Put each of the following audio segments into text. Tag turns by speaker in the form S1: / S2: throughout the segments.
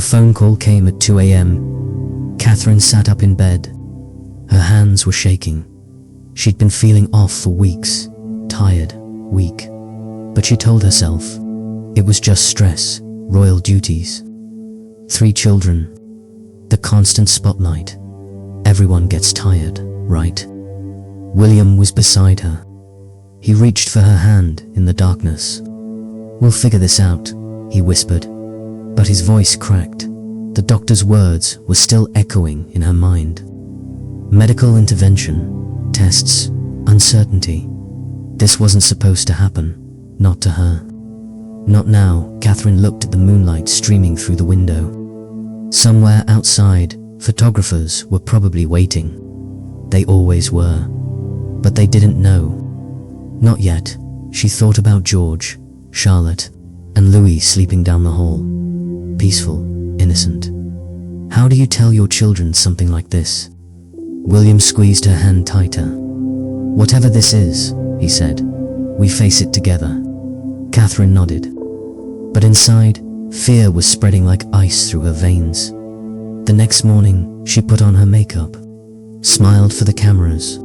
S1: The phone call came at 2 a.m. Catherine sat up in bed. Her hands were shaking. She'd been feeling off for weeks, tired, weak. But she told herself it was just stress, royal duties. 3 children, the constant spotlight. Everyone gets tired, right? William was beside her. He reached for her hand in the darkness. "We'll figure this out," he whispered. But his voice cracked. The doctor's words were still echoing in her mind. Medical intervention, tests, uncertainty. This wasn't supposed to happen, not to her. Not now. Catherine looked at the moonlight streaming through the window. Somewhere outside, photographers were probably waiting. They always were. But they didn't know. Not yet. She thought about George, Charlotte, and Louis sleeping down the hall. Peaceful, innocent. How do you tell your children something like this? William squeezed her hand tighter. "Whatever this is," he said, "we face it together." Catherine nodded. But inside, fear was spreading like ice through her veins. The next morning, she put on her makeup, smiled for the cameras,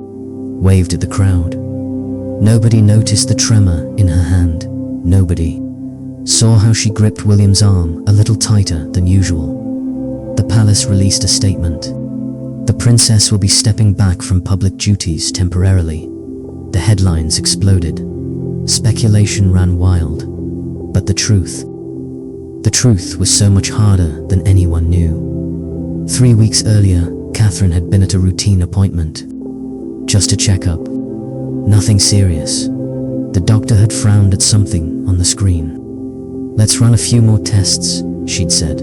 S1: waved at the crowd. Nobody noticed the tremor in her hand. Nobody saw how she gripped William's arm a little tighter than usual. The palace released a statement. The princess will be stepping back from public duties temporarily. The headlines exploded. Speculation ran wild. But the truth was so much harder than anyone knew. 3 weeks earlier, Catherine had been at a routine appointment. Just a checkup. Nothing serious. The doctor had frowned at something on the screen. "Let's run a few more tests," she'd said,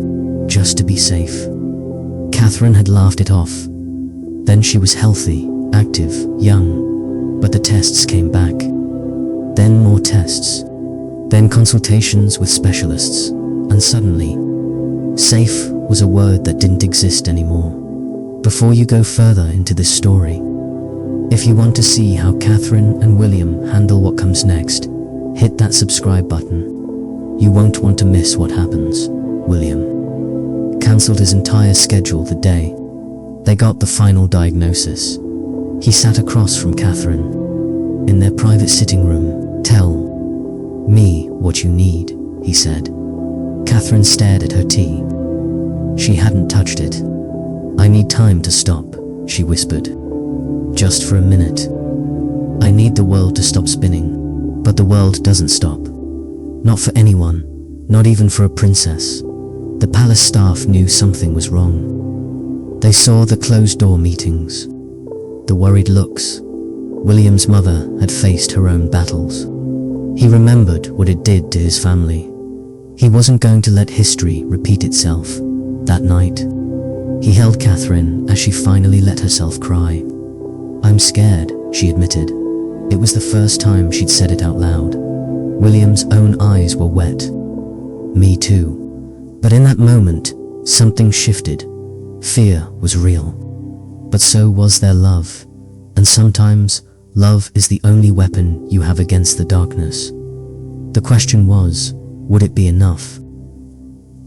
S1: "just to be safe." Catherine had laughed it off. Then she was healthy, active, young. But the tests came back. Then more tests. Then consultations with specialists. And suddenly, safe was a word that didn't exist anymore. Before you go further into this story, if you want to see how Catherine and William handle what comes next, hit that subscribe button. You won't want to miss what happens. William cancelled his entire schedule the day they got the final diagnosis. He sat across from Catherine in their private sitting room. "Tell me what you need," he said. Catherine stared at her tea. She hadn't touched it. "I need time to stop," she whispered. "Just for a minute. I need the world to stop spinning." But the world doesn't stop. Not for anyone, not even for a princess. The palace staff knew something was wrong. They saw the closed-door meetings, the worried looks. William's mother had faced her own battles. He remembered what it did to his family. He wasn't going to let history repeat itself. That night, he held Catherine as she finally let herself cry. "I'm scared," she admitted. It was the first time she'd said it out loud. William's own eyes were wet. "Me too." But in that moment, something shifted. Fear was real. But so was their love. And sometimes, love is the only weapon you have against the darkness. The question was, would it be enough?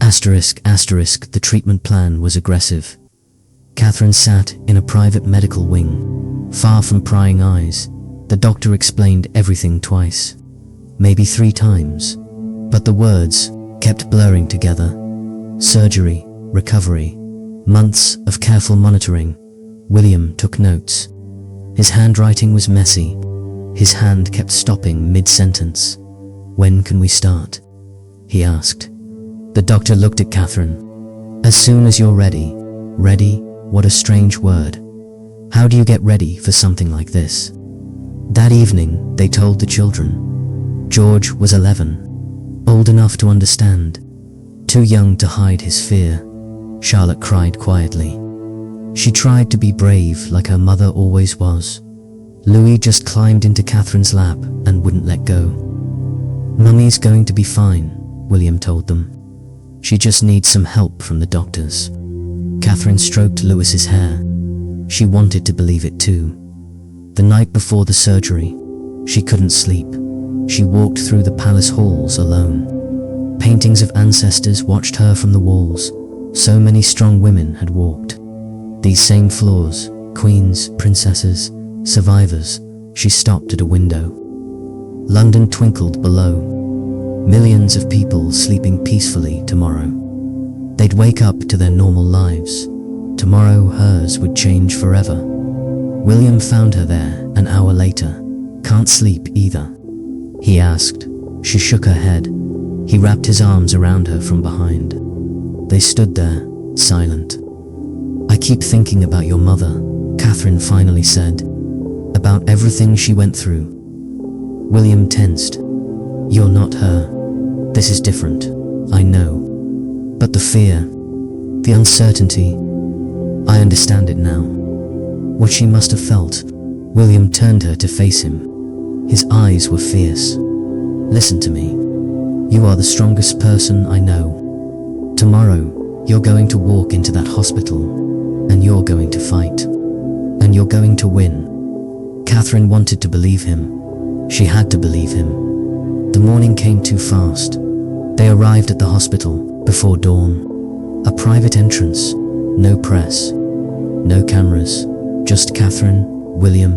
S1: ***, the treatment plan was aggressive. Catherine sat in a private medical wing, far from prying eyes. The doctor explained everything twice, maybe 3 times. But the words kept blurring together. Surgery, recovery, months of careful monitoring. William took notes. His handwriting was messy. His hand kept stopping mid-sentence. "When can we start?" he asked. The doctor looked at Catherine. "As soon as you're ready." Ready? What a strange word. How do you get ready for something like this? That evening, they told the children. George was 11, old enough to understand, too young to hide his fear. Charlotte cried quietly. She tried to be brave like her mother always was. Louis just climbed into Catherine's lap and wouldn't let go. "Mummy's going to be fine," William told them. "She just needs some help from the doctors." Catherine stroked Louis's hair. She wanted to believe it too. The night before the surgery, she couldn't sleep. She walked through the palace halls alone. Paintings of ancestors watched her from the walls. So many strong women had walked these same floors, queens, princesses, survivors. She stopped at a window. London twinkled below. Millions of people sleeping peacefully tomorrow. They'd wake up to their normal lives. Tomorrow hers would change forever. William found her there an hour later. "Can't sleep either?" he asked. She shook her head. He wrapped his arms around her from behind. They stood there, silent. "I keep thinking about your mother," Catherine finally said. "About everything she went through." William tensed. "You're not her. This is different, I know. But the fear, the uncertainty, I understand it now." What she must have felt. William turned her to face him. His eyes were fierce. "Listen to me. You are the strongest person I know. Tomorrow, you're going to walk into that hospital, and you're going to fight. And you're going to win." Catherine wanted to believe him. She had to believe him. The morning came too fast. They arrived at the hospital before dawn. A private entrance, no press, no cameras, just Catherine, William,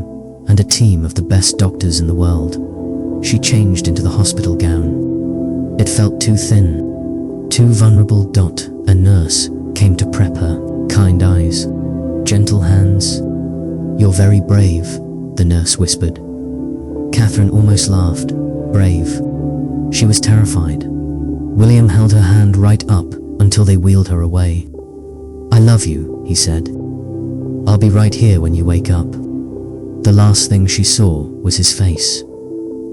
S1: and a team of the best doctors in the world. She changed into the hospital gown. It felt too thin, too vulnerable. A nurse came to prep her, kind eyes, gentle hands. "You're very brave," the nurse whispered. Catherine almost laughed. Brave. She was terrified. William held her hand right up until they wheeled her away. "I love you," he said. "I'll be right here when you wake up." The last thing she saw was his face.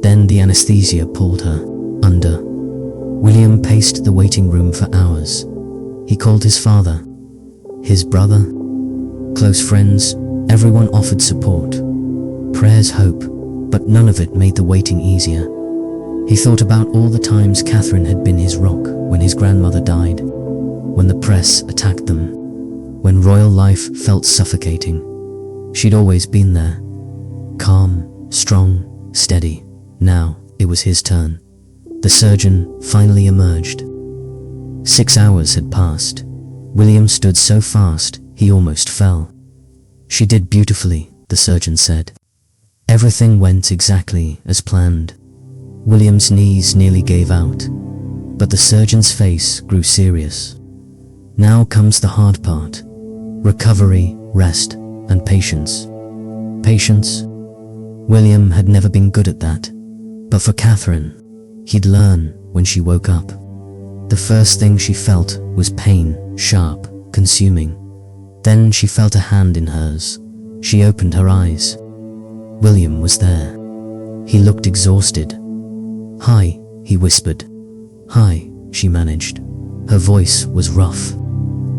S1: Then the anesthesia pulled her under. William paced the waiting room for hours. He called his father, his brother, close friends. Everyone offered support, prayers, hope, but none of it made the waiting easier. He thought about all the times Catherine had been his rock when his grandmother died, when the press attacked them, when royal life felt suffocating. She'd always been there, calm, strong, steady. Now it was his turn. The surgeon finally emerged. 6 hours had passed. William stood so fast, he almost fell. "She did beautifully," the surgeon said. Everything went exactly as planned. William's knees nearly gave out, but the surgeon's face grew serious. "Now comes the hard part. Recovery, rest, and patience." Patience? William had never been good at that. But for Catherine, he'd learn when she woke up. The first thing she felt was pain, sharp, consuming. Then she felt a hand in hers. She opened her eyes. William was there. He looked exhausted. "Hi," he whispered. "Hi," she managed. Her voice was rough.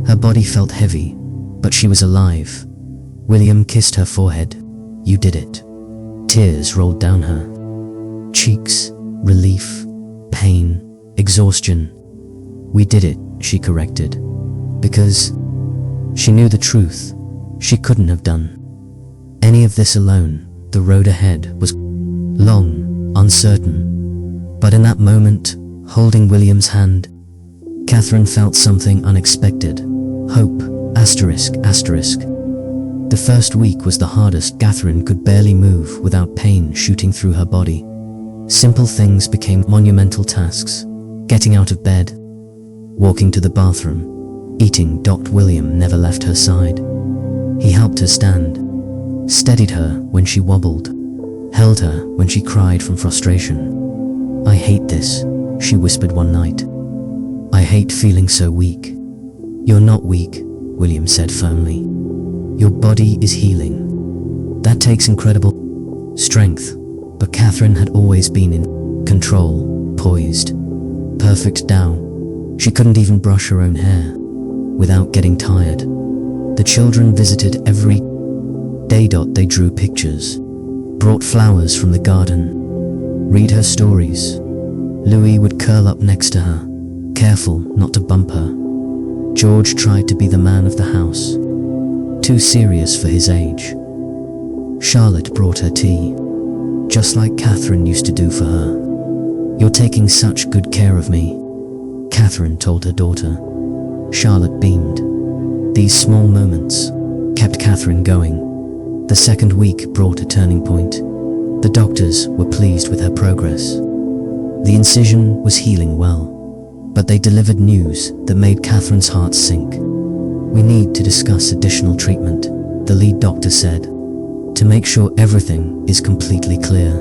S1: Her body felt heavy, but she was alive. William kissed her forehead. "You did it." Tears rolled down her cheeks. Relief, pain, exhaustion. "We did it," she corrected. Because she knew the truth. She couldn't have done any of this alone. The road ahead was long, uncertain. But in that moment, holding William's hand, Catherine felt something unexpected. Hope, asterisk. The first week was the hardest. Catherine could barely move without pain shooting through her body. Simple things became monumental tasks. Getting out of bed, walking to the bathroom, eating. William never left her side. He helped her stand, steadied her when she wobbled, held her when she cried from frustration. "I hate this," she whispered one night. "I hate feeling so weak." "You're not weak," William said firmly. "Your body is healing. That takes incredible strength." But Catherine had always been in control, poised, perfect. Now, she couldn't even brush her own hair without getting tired. The children visited every day. They drew pictures, brought flowers from the garden, read her stories. Louis would curl up next to her, careful not to bump her. George tried to be the man of the house, too serious for his age. Charlotte brought her tea, just like Catherine used to do for her. "You're taking such good care of me," Catherine told her daughter. Charlotte beamed. These small moments kept Catherine going. The second week brought a turning point. The doctors were pleased with her progress. The incision was healing well, but they delivered news that made Catherine's heart sink. "We need to discuss additional treatment," the lead doctor said, "to make sure everything is completely clear.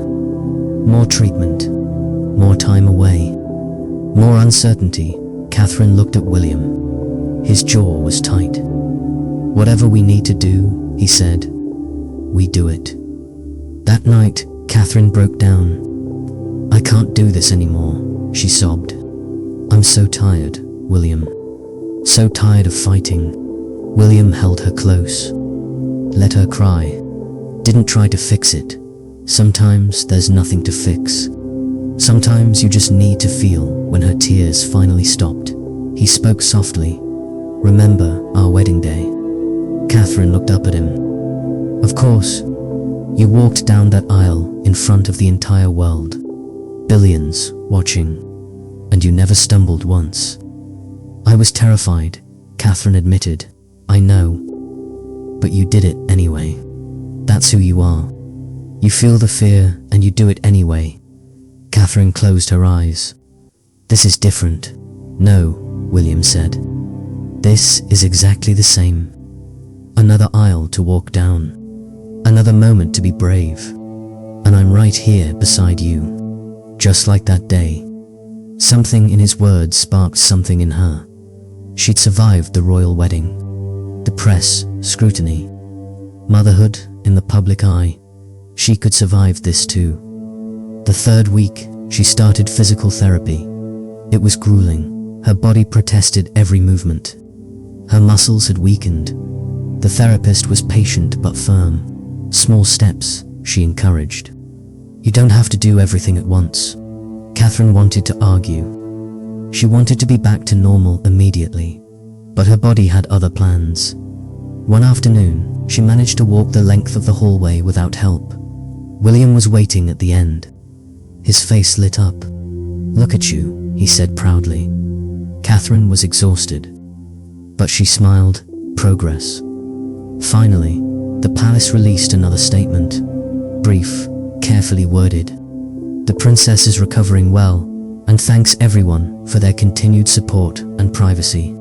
S1: More treatment, more time away, more uncertainty." Catherine looked at William. His jaw was tight. "Whatever we need to do," he said, "we do it." That night, Catherine broke down. "I can't do this anymore," she sobbed. "I'm so tired, William. So tired of fighting." William held her close. Let her cry. Didn't try to fix it. Sometimes there's nothing to fix. Sometimes you just need to feel. When her tears finally stopped, he spoke softly. "Remember our wedding day?" Catherine looked up at him. "Of course. You walked down that aisle in front of the entire world. Billions watching. And you never stumbled once." "I was terrified," Catherine admitted. "I know. But you did it anyway. That's who you are. You feel the fear and you do it anyway." Catherine closed her eyes. "This is different." "No," William said. "This is exactly the same. Another aisle to walk down. Another moment to be brave. And I'm right here beside you. Just like that day." Something in his words sparked something in her. She'd survived the royal wedding. The press, scrutiny, motherhood in the public eye. She could survive this too. The third week, she started physical therapy. It was grueling. Her body protested every movement. Her muscles had weakened. The therapist was patient but firm. "Small steps," she encouraged. "You don't have to do everything at once." Catherine wanted to argue. She wanted to be back to normal immediately, but her body had other plans. One afternoon, she managed to walk the length of the hallway without help. William was waiting at the end. His face lit up. "Look at you," he said proudly. Catherine was exhausted, but she smiled. Progress. Finally, the palace released another statement. Brief, carefully worded. "The princess is recovering well, and thanks everyone for their continued support and privacy."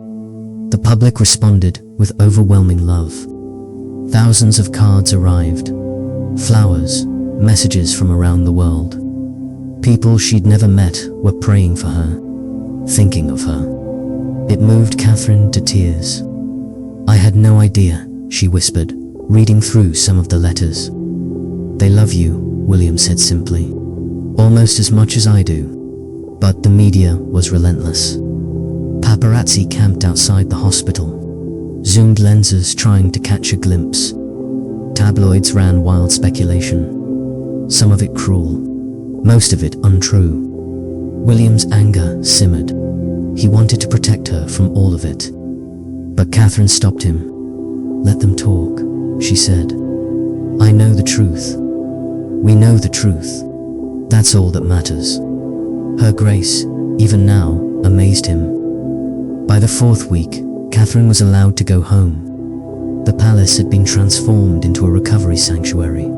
S1: The public responded with overwhelming love. Thousands of cards arrived. Flowers, messages from around the world. People she'd never met were praying for her, thinking of her. It moved Catherine to tears. "I had no idea," she whispered, reading through some of the letters. "They love you," William said simply. "Almost as much as I do." But the media was relentless. Paparazzi camped outside the hospital, zoomed lenses trying to catch a glimpse. Tabloids ran wild speculation, some of it cruel, most of it untrue. William's anger simmered. He wanted to protect her from all of it. But Catherine stopped him. "Let them talk," she said. "I know the truth. We know the truth. That's all that matters." Her grace, even now, amazed him. By the fourth week, Catherine was allowed to go home. The palace had been transformed into a recovery sanctuary.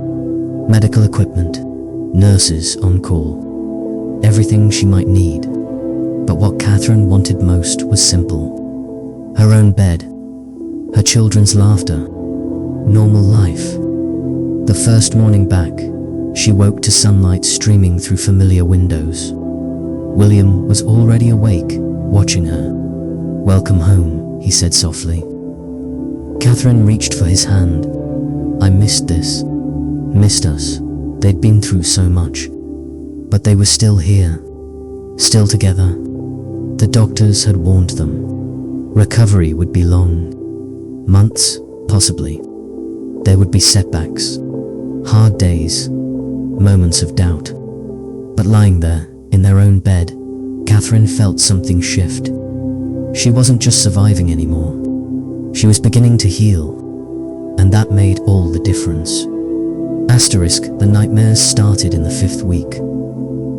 S1: Medical equipment, nurses on call, everything she might need. But what Catherine wanted most was simple. Her own bed, her children's laughter, normal life. The first morning back, she woke to sunlight streaming through familiar windows. William was already awake, watching her. "Welcome home," he said softly. Catherine reached for his hand. "I missed this. Missed us." They'd been through so much. But they were still here. Still together. The doctors had warned them. Recovery would be long. Months, possibly. There would be setbacks. Hard days. Moments of doubt. But lying there, in their own bed, Catherine felt something shift. She wasn't just surviving anymore. She was beginning to heal. And that made all the difference. Asterisk, the nightmares started in the 5th week.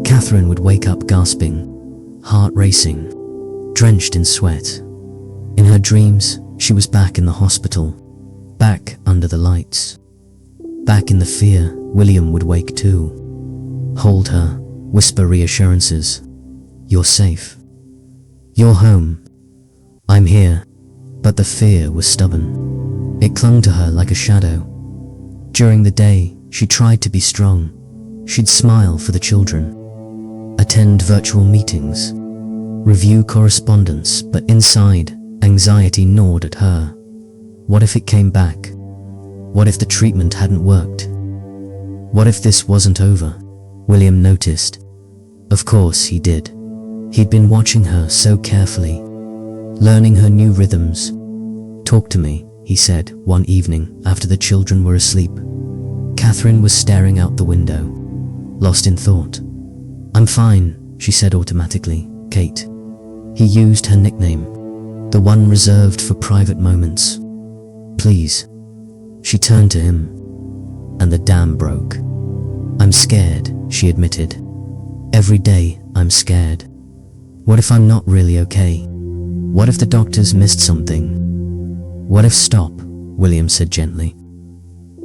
S1: Catherine would wake up gasping, heart racing, drenched in sweat. In her dreams, she was back in the hospital, back under the lights. Back in the fear, William would wake too. Hold her, whisper reassurances. You're safe. You're home. I'm here. But the fear was stubborn. It clung to her like a shadow. During the day, she tried to be strong. She'd smile for the children, attend virtual meetings, review correspondence, but inside, anxiety gnawed at her. What if it came back? What if the treatment hadn't worked? What if this wasn't over? William noticed. Of course he did. He'd been watching her so carefully, learning her new rhythms. Talk to me, he said one evening after the children were asleep. Catherine was staring out the window, lost in thought. I'm fine, she said automatically. Kate. He used her nickname, the one reserved for private moments. Please. She turned to him, and the dam broke. I'm scared, she admitted. Every day, I'm scared. What if I'm not really okay? What if the doctors missed something? What if stop, William said gently.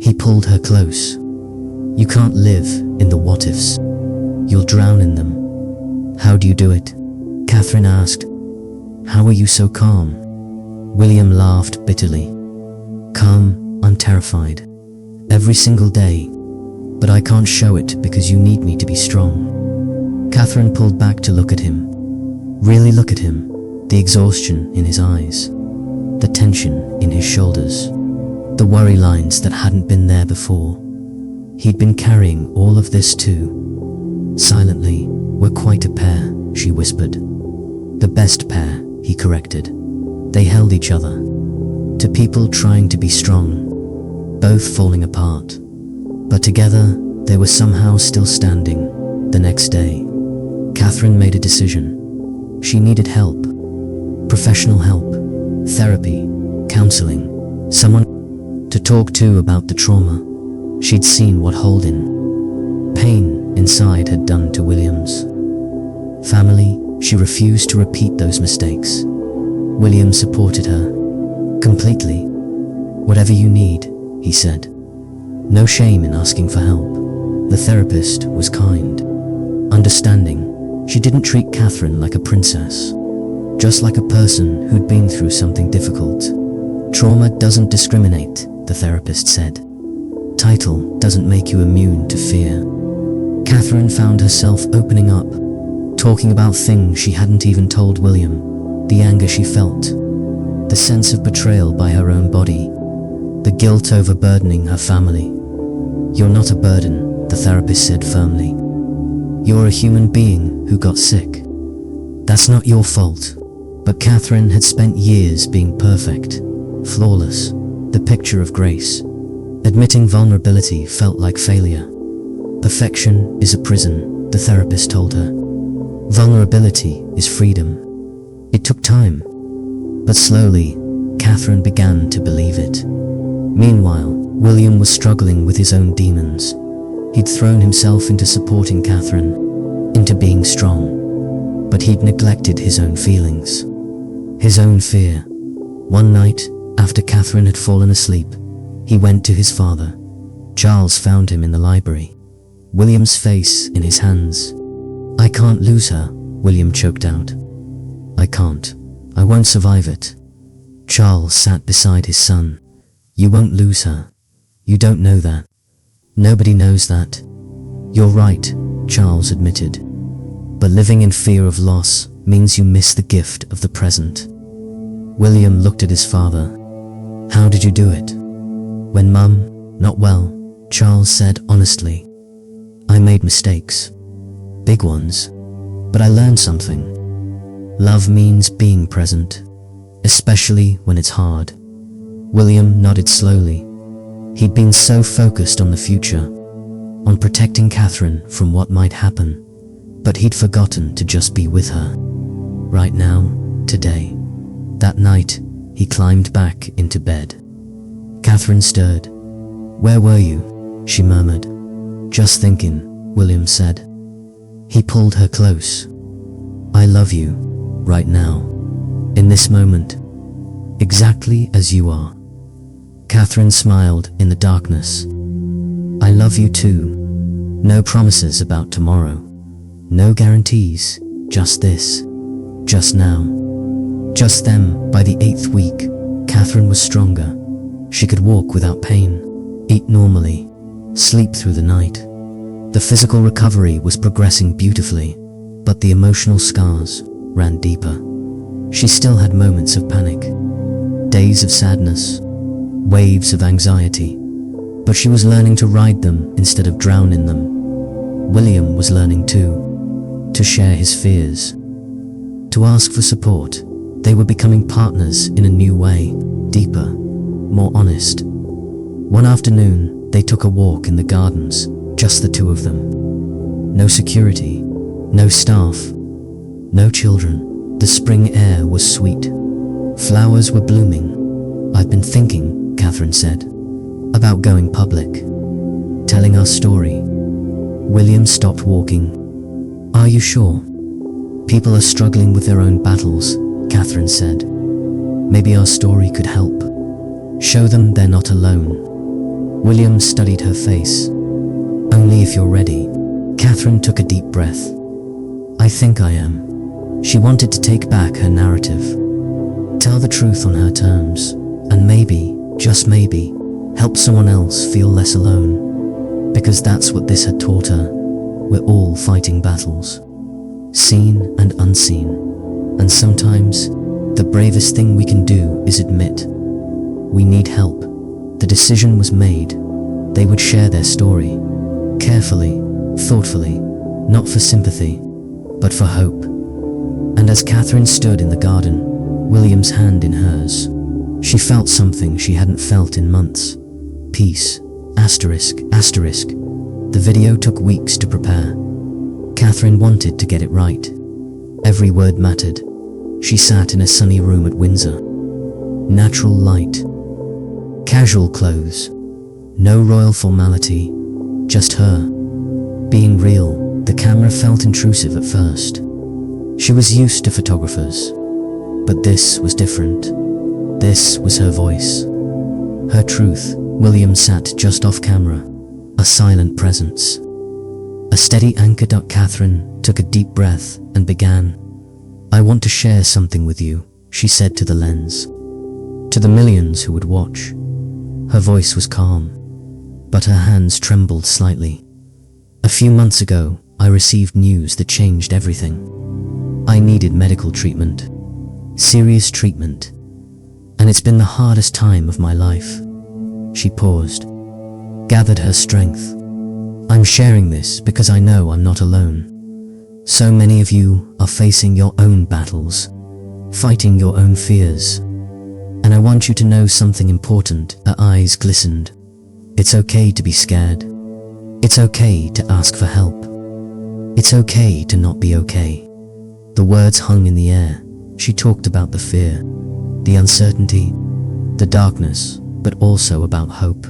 S1: He pulled her close. You can't live in the what-ifs. You'll drown in them. How do you do it? Catherine asked. How are you so calm? William laughed bitterly. Calm, I'm terrified. Every single day. But I can't show it because you need me to be strong. Catherine pulled back to look at him. Really look at him. The exhaustion in his eyes. The tension in his shoulders. The worry lines that hadn't been there before. He'd been carrying all of this too. Silently, we're quite a pair, she whispered. The best pair, he corrected. They held each other. To people trying to be strong, both falling apart. But together, they were somehow still standing. The next day, Catherine made a decision. She needed help. Professional help. Therapy. Counseling. Someone to talk to about the trauma. She'd seen what holding pain inside had done to Williams. Family, she refused to repeat those mistakes. William supported her. Completely. Whatever you need, he said. No shame in asking for help. The therapist was kind, understanding. She didn't treat Catherine like a princess, just like a person who'd been through something difficult. Trauma doesn't discriminate, the therapist said. Title doesn't make you immune to fear. Catherine found herself opening up, talking about things she hadn't even told William. The anger she felt, the sense of betrayal by her own body, the guilt overburdening her family. You're not a burden, the therapist said firmly. You're a human being who got sick. That's not your fault. But Catherine had spent years being perfect, flawless, the picture of grace. Admitting vulnerability felt like failure. Perfection is a prison, the therapist told her. Vulnerability is freedom. It took time, but slowly, Catherine began to believe it. Meanwhile, William was struggling with his own demons. He'd thrown himself into supporting Catherine, into being strong, but he'd neglected his own feelings, his own fear. One night, after Catherine had fallen asleep, he went to his father. Charles found him in the library, William's face in his hands. I can't lose her, William choked out. I can't. I won't survive it. Charles sat beside his son. You won't lose her. You don't know that. Nobody knows that. You're right, Charles admitted. But living in fear of loss means you miss the gift of the present. William looked at his father. How did you do it? When Mum, not well, Charles said honestly. I made mistakes. Big ones. But I learned something. Love means being present, especially when it's hard. William nodded slowly. He'd been so focused on the future, on protecting Catherine from what might happen, but he'd forgotten to just be with her. Right now, today. That night, he climbed back into bed. Catherine stirred. Where were you? She murmured. Just thinking, William said. He pulled her close. I love you, right now, in this moment. exactly as you are. Catherine smiled in the darkness. I love you too. No promises about tomorrow. No guarantees. Just this. Just now. Just then, by the 8th week, Catherine was stronger. She could walk without pain, eat normally, sleep through the night. The physical recovery was progressing beautifully, but the emotional scars ran deeper. She still had moments of panic, days of sadness, waves of anxiety, but she was learning to ride them instead of drown in them. William was learning too, to share his fears, to ask for support. They were becoming partners in a new way, deeper, more honest. One afternoon, they took a walk in the gardens, just the two of them. No security, no staff, no children. The spring air was sweet. Flowers were blooming. I've been thinking, Catherine said, about going public, telling our story. William stopped walking. Are you sure? People are struggling with their own battles, Catherine said. Maybe our story could help. Show them they're not alone. William studied her face. Only if you're ready. Catherine took a deep breath. I think I am. She wanted to take back her narrative. Tell the truth on her terms. And maybe, just maybe, help someone else feel less alone. Because that's what this had taught her. We're all fighting battles. Seen and unseen. And sometimes, the bravest thing we can do is admit we need help. The decision was made. They would share their story. Carefully, thoughtfully, not for sympathy, but for hope. And as Catherine stood in the garden, William's hand in hers, she felt something she hadn't felt in months. Peace. Asterisk. The video took weeks to prepare. Catherine wanted to get it right. Every word mattered. She sat in a sunny room at Windsor. Natural light. Casual clothes. No royal formality. Just her. Being real. The camera felt intrusive at first. She was used to photographers. But this was different. This was her voice. Her truth. William sat just off camera. A silent presence. A steady anchor. Catherine took a deep breath and began. I want to share something with you, she said to the lens. To the millions who would watch. Her voice was calm, but her hands trembled slightly. A few months ago, I received news that changed everything. I needed medical treatment. Serious treatment. And it's been the hardest time of my life. She paused, gathered her strength. I'm sharing this because I know I'm not alone. So many of you are facing your own battles, fighting your own fears. And I want you to know something important. Her eyes glistened. It's okay to be scared. It's okay to ask for help. It's okay to not be okay. The words hung in the air. She talked about the fear, the uncertainty, the darkness, but also about hope,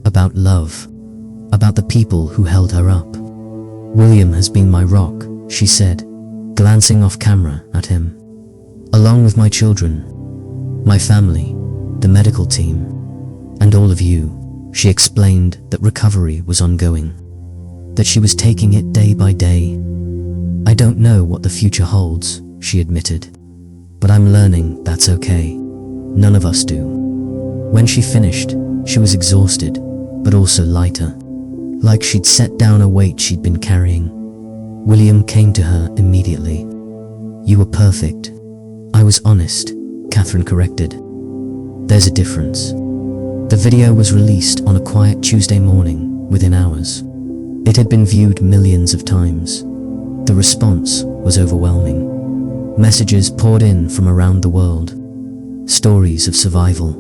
S1: about love, about the people who held her up. William has been my rock, she said, glancing off camera at him. Along with my children, my family, the medical team, and all of you. She explained that recovery was ongoing, that she was taking it day by day. I don't know what the future holds, she admitted, but I'm learning that's okay. None of us do. When she finished, she was exhausted, but also lighter, like she'd set down a weight she'd been carrying. William came to her immediately. You were perfect. I was honest, Catherine corrected. There's a difference. The video was released on a quiet Tuesday morning, within hours. It had been viewed millions of times. The response was overwhelming. Messages poured in from around the world. Stories of survival.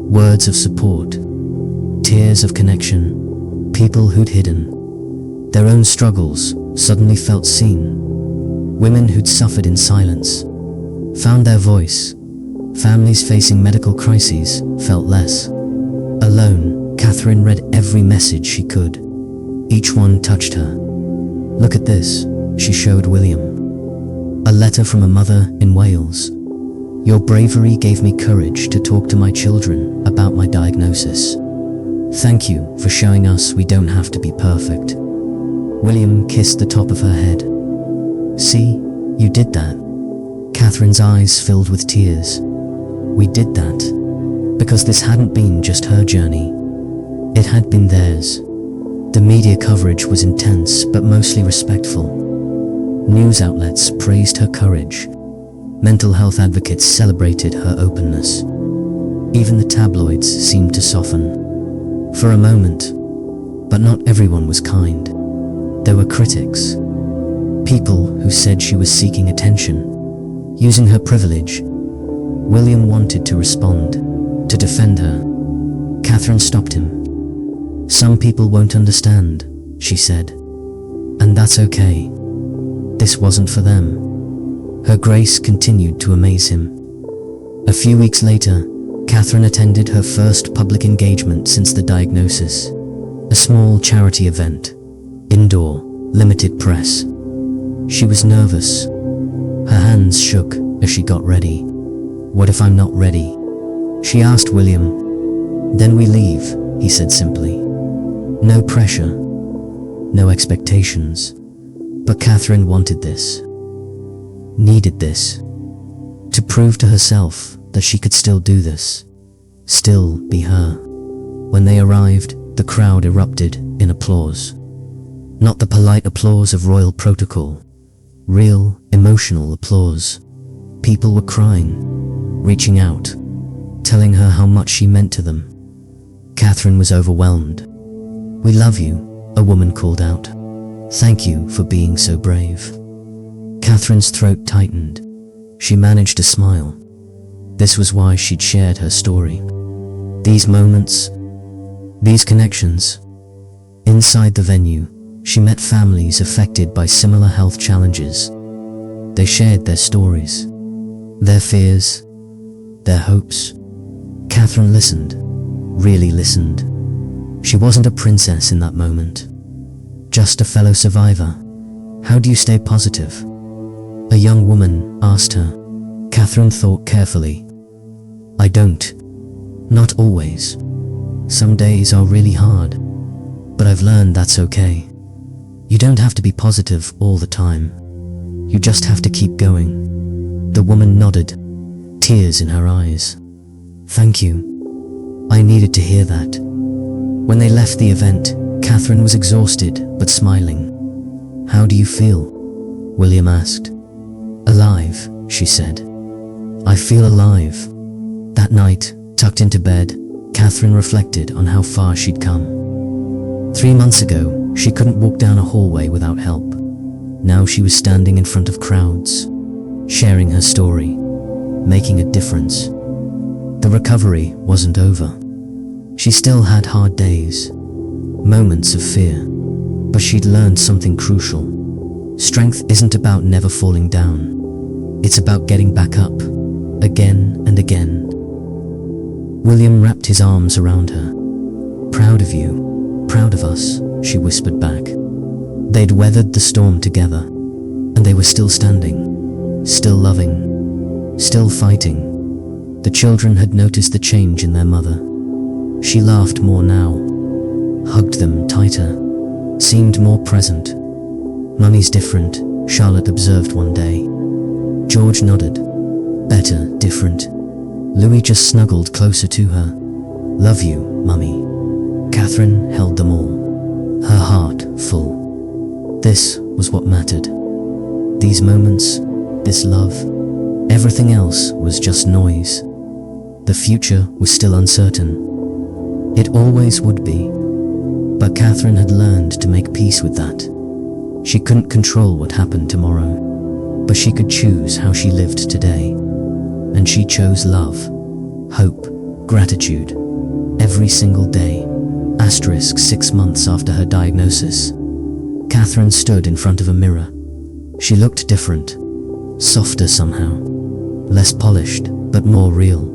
S1: Words of support. Tears of connection. People who'd hidden their own struggles suddenly felt seen. Women who'd suffered in silence found their voice. Families facing medical crises felt less alone. Catherine read every message she could. Each one touched her. Look at this, she showed William. A letter from a mother in Wales. Your bravery gave me courage to talk to my children about my diagnosis. Thank you for showing us we don't have to be perfect." William kissed the top of her head. "See, you did that." Catherine's eyes filled with tears. "We did that because this hadn't been just her journey. It had been theirs." The media coverage was intense but mostly respectful. News outlets praised her courage. Mental health advocates celebrated her openness. Even the tabloids seemed to soften. For a moment, but not everyone was kind. There were critics. People who said she was seeking attention, using her privilege. William wanted to respond, to defend her. Catherine stopped him. "Some people won't understand," she said. "And that's okay. This wasn't for them." Her grace continued to amaze him. A few weeks later, Catherine attended her first public engagement since the diagnosis. A small charity event. Indoor, limited press. She was nervous. Her hands shook as she got ready. "What if I'm not ready?" she asked William. "Then we leave," he said simply. No pressure, no expectations. But Catherine wanted this, needed this, to prove to herself that she could still do this, still be her. When they arrived, the crowd erupted in applause. Not the polite applause of royal protocol, real, emotional applause. People were crying, reaching out, telling her how much she meant to them. Catherine was overwhelmed. "We love you," a woman called out. "Thank you for being so brave." Catherine's throat tightened. She managed to smile. This was why she'd shared her story. These moments, these connections. Inside the venue, she met families affected by similar health challenges. They shared their stories, their fears, their hopes. Catherine listened, really listened. She wasn't a princess in that moment, just a fellow survivor. "How do you stay positive?" a young woman asked her. Catherine thought carefully. "I don't. Not always. Some days are really hard, but I've learned that's okay. You don't have to be positive all the time. You just have to keep going." The woman nodded, tears in her eyes. "Thank you. I needed to hear that." When they left the event, Catherine was exhausted but smiling. "How do you feel?" William asked. "Alive," she said. "I feel alive." That night, tucked into bed, Catherine reflected on how far she'd come. 3 months ago, she couldn't walk down a hallway without help. Now she was standing in front of crowds, sharing her story, making a difference. The recovery wasn't over. She still had hard days, moments of fear, but she'd learned something crucial. Strength isn't about never falling down. It's about getting back up, again and again. William wrapped his arms around her. "Proud of you, proud of us," she whispered back. They'd weathered the storm together, and they were still standing, still loving, still fighting. The children had noticed the change in their mother. She laughed more now, hugged them tighter, seemed more present. "Mummy's different," Charlotte observed one day. George nodded. "Better, different." Louis just snuggled closer to her. "Love you, Mummy." Catherine held them all, her heart full. This was what mattered. These moments, this love, everything else was just noise. The future was still uncertain. It always would be. But Catherine had learned to make peace with that. She couldn't control what happened tomorrow, but she could choose how she lived today. And she chose love, hope, gratitude, every single day. Asterisk 6 months after her diagnosis. Catherine stood in front of a mirror. She looked different, softer somehow, less polished, but more real.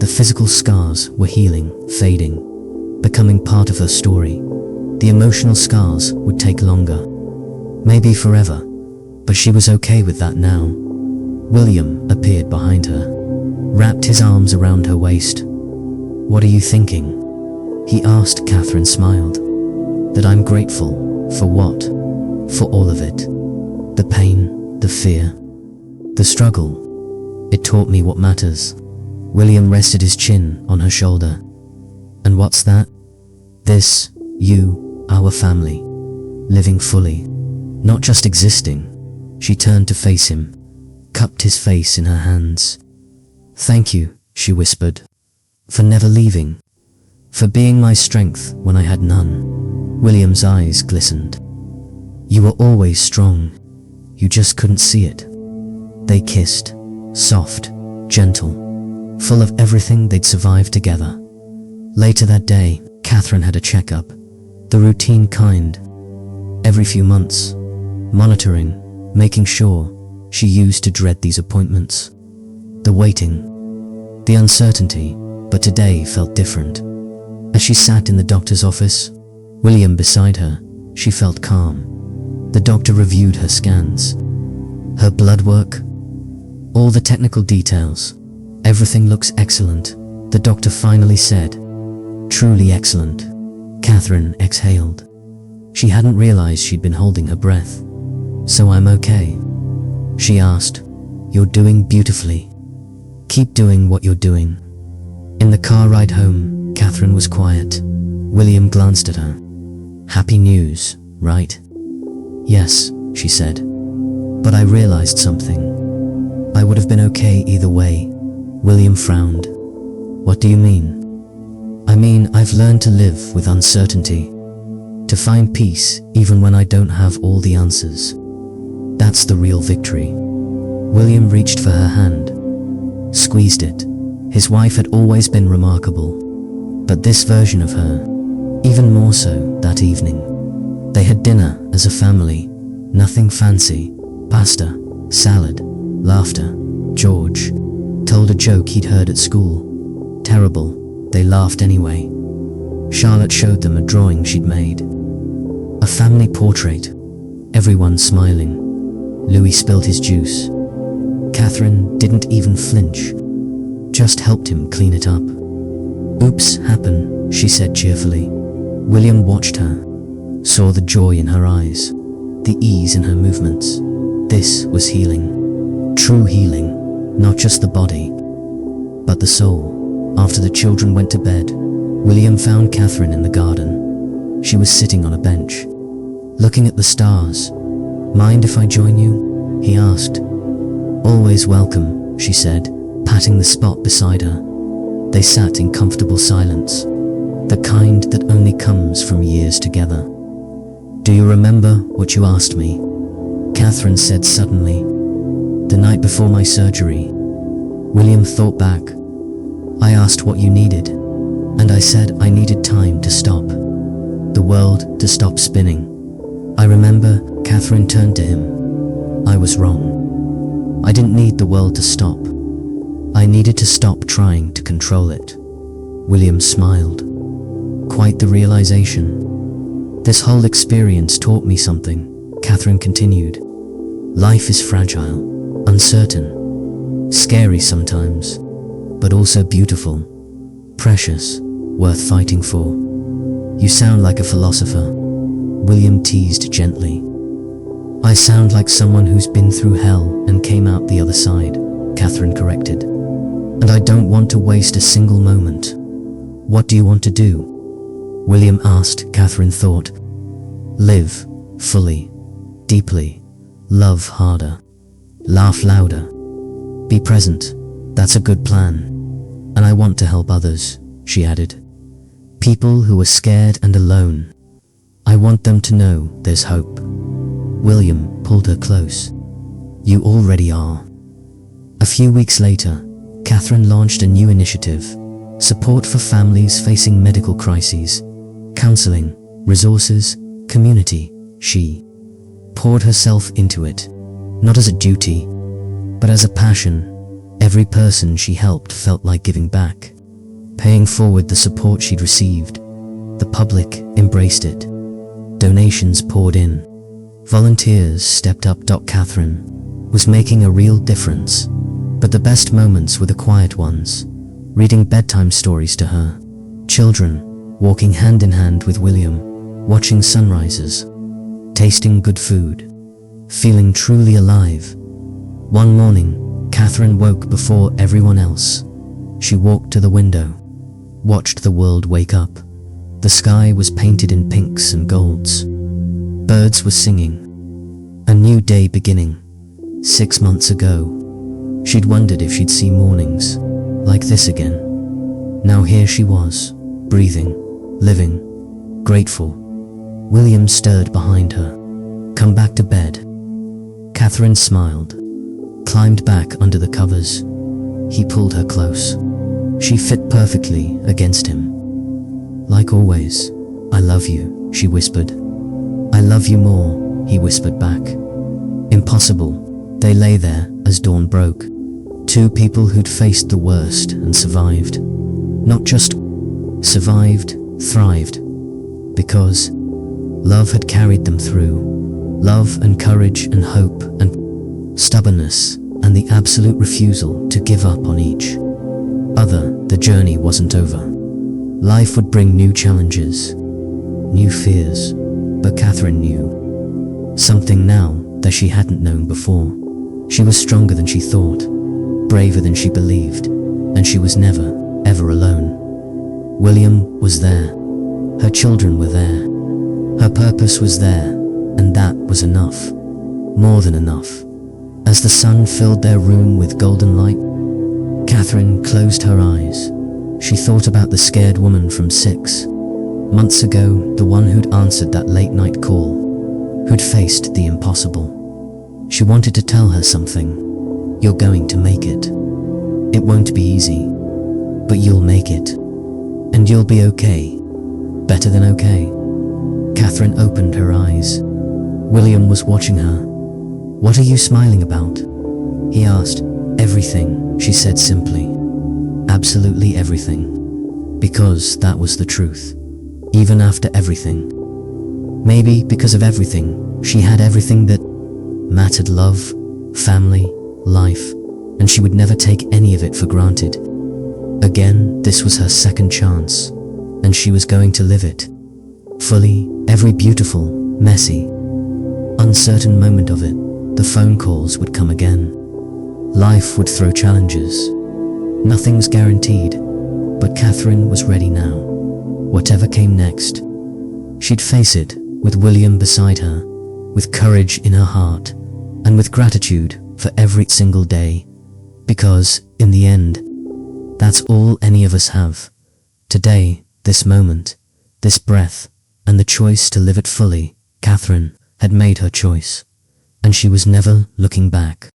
S1: The physical scars were healing, fading, becoming part of her story. The emotional scars would take longer, maybe forever, but she was okay with that now. William appeared behind her. wrapped his arms around her waist. "What are you thinking?" he asked. Catherine smiled. "That I'm grateful. For what?" "For all of it. The pain, the fear, the struggle. It taught me what matters." William rested his chin on her shoulder. "And what's that?" "This, you, our family. Living fully. Not just existing." She turned to face him, cupped his face in her hands. "Thank you," she whispered, "for never leaving. For being my strength when I had none." William's eyes glistened. "You were always strong. You just couldn't see it." They kissed, soft, gentle, full of everything they'd survived together. Later that day, Catherine had a checkup, the routine kind. Every few months, monitoring, making sure. She used to dread these appointments. The waiting, the uncertainty, but today felt different. As she sat in the doctor's office, William beside her, she felt calm. The doctor reviewed her scans, her blood work, all the technical details. "Everything looks excellent," the doctor finally said. "Truly excellent." Catherine exhaled. She hadn't realized she'd been holding her breath. "So I'm okay?" she asked. "You're doing beautifully. Keep doing what you're doing." In the car ride home, Catherine was quiet. William glanced at her. "Happy news, right?" "Yes," she said. "But I realized something. I would have been okay either way." William frowned. "What do you mean?" "I mean, I've learned to live with uncertainty, to find peace even when I don't have all the answers. That's the real victory." William reached for her hand, squeezed it. His wife had always been remarkable, but this version of her, even more so that evening. They had dinner as a family, nothing fancy, pasta, salad, laughter. George told a joke he'd heard at school. Terrible. They laughed anyway. Charlotte showed them a drawing she'd made. A family portrait. Everyone smiling. Louis spilled his juice. Catherine didn't even flinch, just helped him clean it up. "Oops, happen," she said cheerfully. William watched her, saw the joy in her eyes, the ease in her movements. This was healing. True healing, not just the body, but the soul. After the children went to bed, William found Catherine in the garden. She was sitting on a bench, looking at the stars. "Mind if I join you?" he asked. "Always welcome," she said, patting the spot beside her. They sat in comfortable silence, the kind that only comes from years together. "Do you remember what you asked me?" Catherine said suddenly. "The night before my surgery." William thought back. "I asked what you needed, and I said I needed time to stop. The world to stop spinning." "I remember," Catherine turned to him. "I was wrong. I didn't need the world to stop. I needed to stop trying to control it." William smiled. "Quite the realization. This whole experience taught me something," Catherine continued. "Life is fragile, uncertain, scary sometimes, but also beautiful, precious, worth fighting for." "You sound like a philosopher," William teased gently. "I sound like someone who's been through hell and came out the other side," Catherine corrected. "And I don't want to waste a single moment." "What do you want to do?" William asked. Catherine thought. "Live fully, deeply, love harder, laugh louder, be present. That's a good plan. And I want to help others," she added. "People who are scared and alone. I want them to know there's hope." William pulled her close. "You already are." A few weeks later, Catherine launched a new initiative, support for families facing medical crises, counseling, resources, community. She poured herself into it, not as a duty, but as a passion. Every person she helped felt like giving back, paying forward the support she'd received. The public embraced it. Donations poured in. Volunteers stepped up. Catherine was making a real difference. But the best moments were the quiet ones, reading bedtime stories to her, children walking hand in hand with William, watching sunrises, tasting good food, feeling truly alive. One morning, Catherine woke before everyone else. She walked to the window, watched the world wake up. The sky was painted in pinks and golds. Birds were singing. A new day beginning. 6 months ago, she'd wondered if she'd see mornings like this again. Now here she was, breathing, living, grateful. William stirred behind her. "Come back to bed." Catherine smiled, climbed back under the covers. He pulled her close. She fit perfectly against him. "Like always, I love you," she whispered. "I love you more," he whispered back. Impossible. They lay there as dawn broke. Two people who'd faced the worst and survived. Not just survived, thrived. Because love had carried them through. Love and courage and hope and stubbornness and the absolute refusal to give up on each other. The journey wasn't over. Life would bring new challenges, new fears, but Catherine knew something now that she hadn't known before. She was stronger than she thought, braver than she believed, and she was never, ever alone. William was there. Her children were there. Her purpose was there, and that was enough. More than enough. As the sun filled their room with golden light, Catherine closed her eyes. She thought about the scared woman from 6 months ago, the one who'd answered that late-night call, who'd faced the impossible. She wanted to tell her something. "You're going to make it. It won't be easy, but you'll make it. And you'll be okay. Better than okay." Catherine opened her eyes. William was watching her. "What are you smiling about?" he asked. "Everything," she said simply. "Absolutely everything." Because that was the truth. Even after everything. Maybe because of everything, she had everything that mattered: love, family, life, and she would never take any of it for granted. Again, this was her second chance, and she was going to live it fully, every beautiful, messy, uncertain moment of it. The phone calls would come again. Life would throw challenges. Nothing's guaranteed, but Catherine was ready now. Whatever came next, she'd face it with William beside her, with courage in her heart, and with gratitude for every single day. Because, in the end, that's all any of us have. Today, this moment, this breath, and the choice to live it fully. Catherine had made her choice, and she was never looking back.